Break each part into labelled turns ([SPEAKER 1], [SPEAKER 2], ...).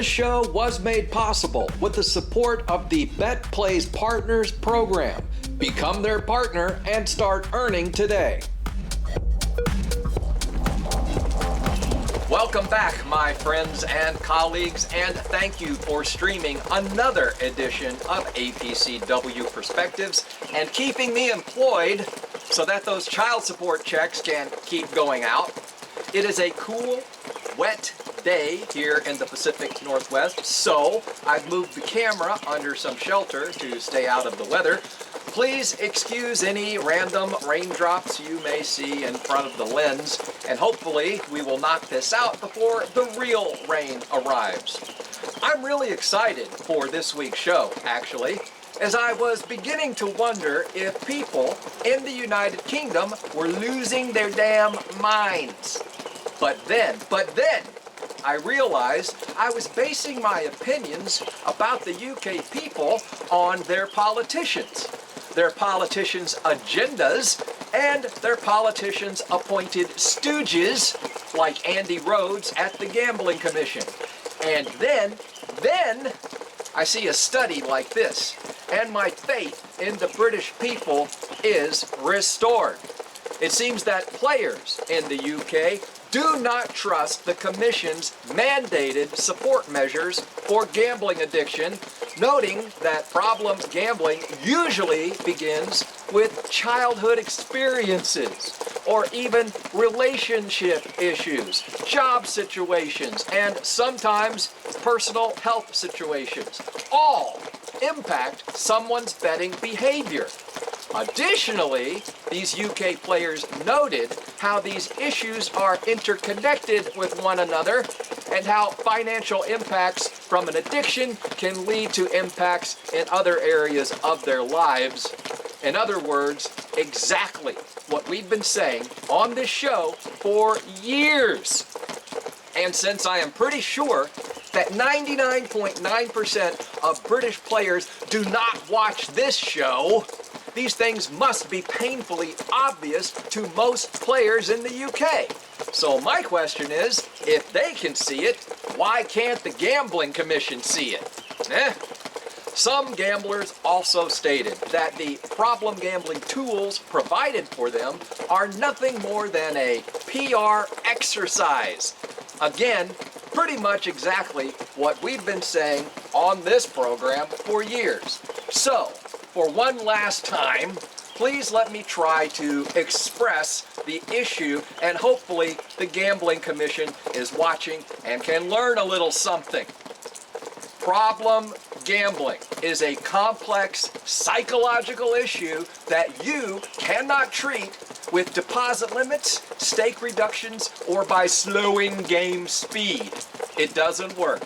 [SPEAKER 1] This show was made possible with the support of the Bet Plays Partners program. Become their partner and start earning today. Welcome back, my friends and colleagues, and thank you for streaming another edition of APCW Perspectives and keeping me employed so that those child support checks can keep going out. It is a cool, wet day here in the Pacific Northwest, so I've moved the camera under some shelter to stay out of the weather. Please excuse any random raindrops you may see in front of the lens, and hopefully we will knock this out before the real rain arrives. I'm really excited for this week's show, actually, as I was beginning to wonder if people in the United Kingdom were losing their damn minds. But then, I realized I was basing my opinions about the UK people on their politicians' agendas, and their politicians' appointed stooges like Andy Rhodes at the Gambling Commission. And then I see a study like this, and my faith in the British people is restored. It seems that players in the UK do not trust the Commission's mandated support measures for gambling addiction, noting that problem gambling usually begins with childhood experiences, or even relationship issues, job situations, and sometimes personal health situations. All impact someone's betting behavior. Additionally, these UK players noted how these issues are interconnected with one another and how financial impacts from an addiction can lead to impacts in other areas of their lives. In other words, exactly what we've been saying on this show for years. And since I am pretty sure that 99.9% of British players do not watch this show, these things must be painfully obvious to most players in the UK. So my question is, if they can see it, why can't the Gambling Commission see it? Some gamblers also stated that the problem gambling tools provided for them are nothing more than a PR exercise. Again, pretty much exactly what we've been saying on this program for years. So, for one last time, please let me try to express the issue, and hopefully the Gambling Commission is watching and can learn a little something. Problem gambling is a complex psychological issue that you cannot treat with deposit limits, stake reductions, or by slowing game speed. It doesn't work.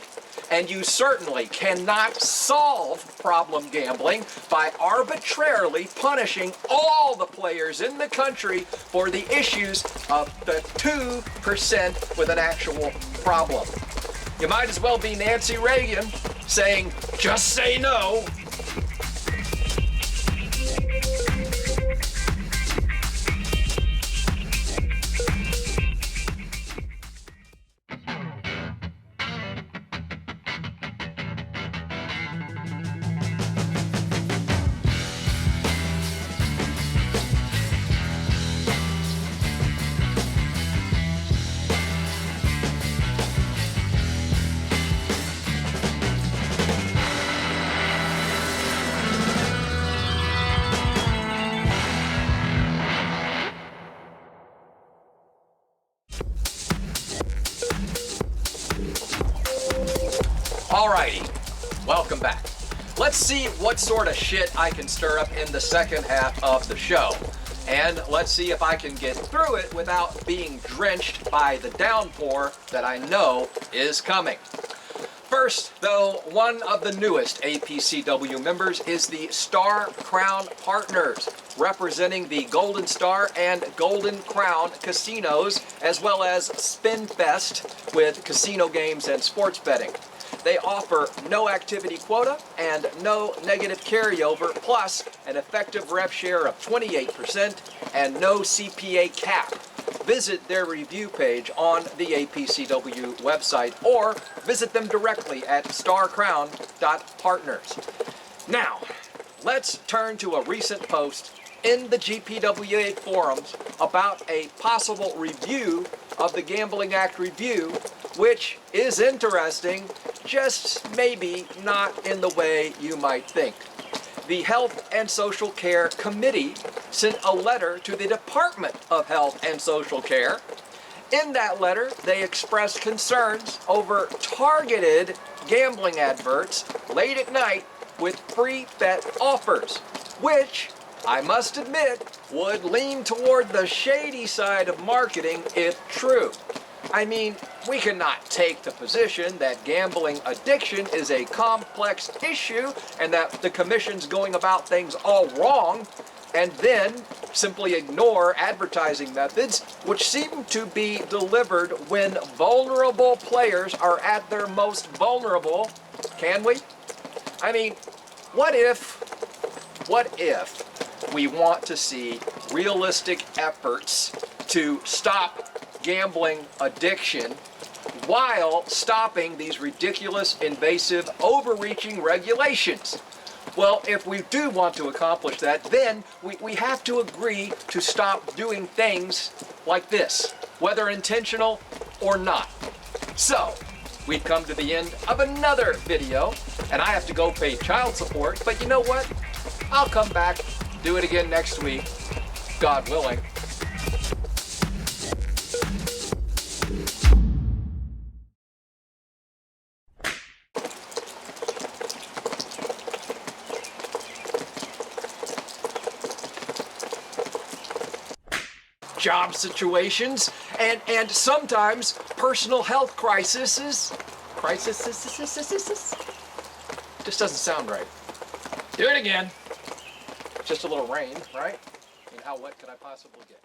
[SPEAKER 1] And you certainly cannot solve problem gambling by arbitrarily punishing all the players in the country for the issues of the 2% with an actual problem. You might as well be Nancy Reagan saying, "Just say no." Alrighty, welcome back. Let's see what sort of shit I can stir up in the second half of the show. And let's see if I can get through it without being drenched by the downpour that I know is coming. First, though, one of the newest APCW members is the Star Crown Partners, representing the Golden Star and Golden Crown casinos, as well as SpinFest with casino games and sports betting. They offer no activity quota and no negative carryover, plus an effective rev share of 28% and no CPA cap. visit their review page on the APCW website or visit them directly at starcrown.partners. Now, let's turn to a recent post in the GPWA forums about a possible review of the Gambling Act review, which is interesting, just maybe not in the way you might think. The Health and Social Care Committee sent a letter to the Department of Health and Social Care. In that letter, they expressed concerns over targeted gambling adverts late at night with free bet offers, which I must admit would lean toward the shady side of marketing if true. I mean, we cannot take the position that gambling addiction is a complex issue and that the Commission's going about things all wrong, and then simply ignore advertising methods which seem to be delivered when vulnerable players are at their most vulnerable, can we? I mean, what if we want to see realistic efforts to stop gambling addiction while stopping these ridiculous, invasive, overreaching regulations? Well, if we do want to accomplish that, then we have to agree to stop doing things like this, whether intentional or not. So, we've come to the end of another video, and I have to go pay child support, but you know what? I'll come back, do it again next week, God willing. Job situations, and sometimes personal health crises. Just doesn't sound right. Do it again. Just a little rain, right? I mean, how wet could I possibly get?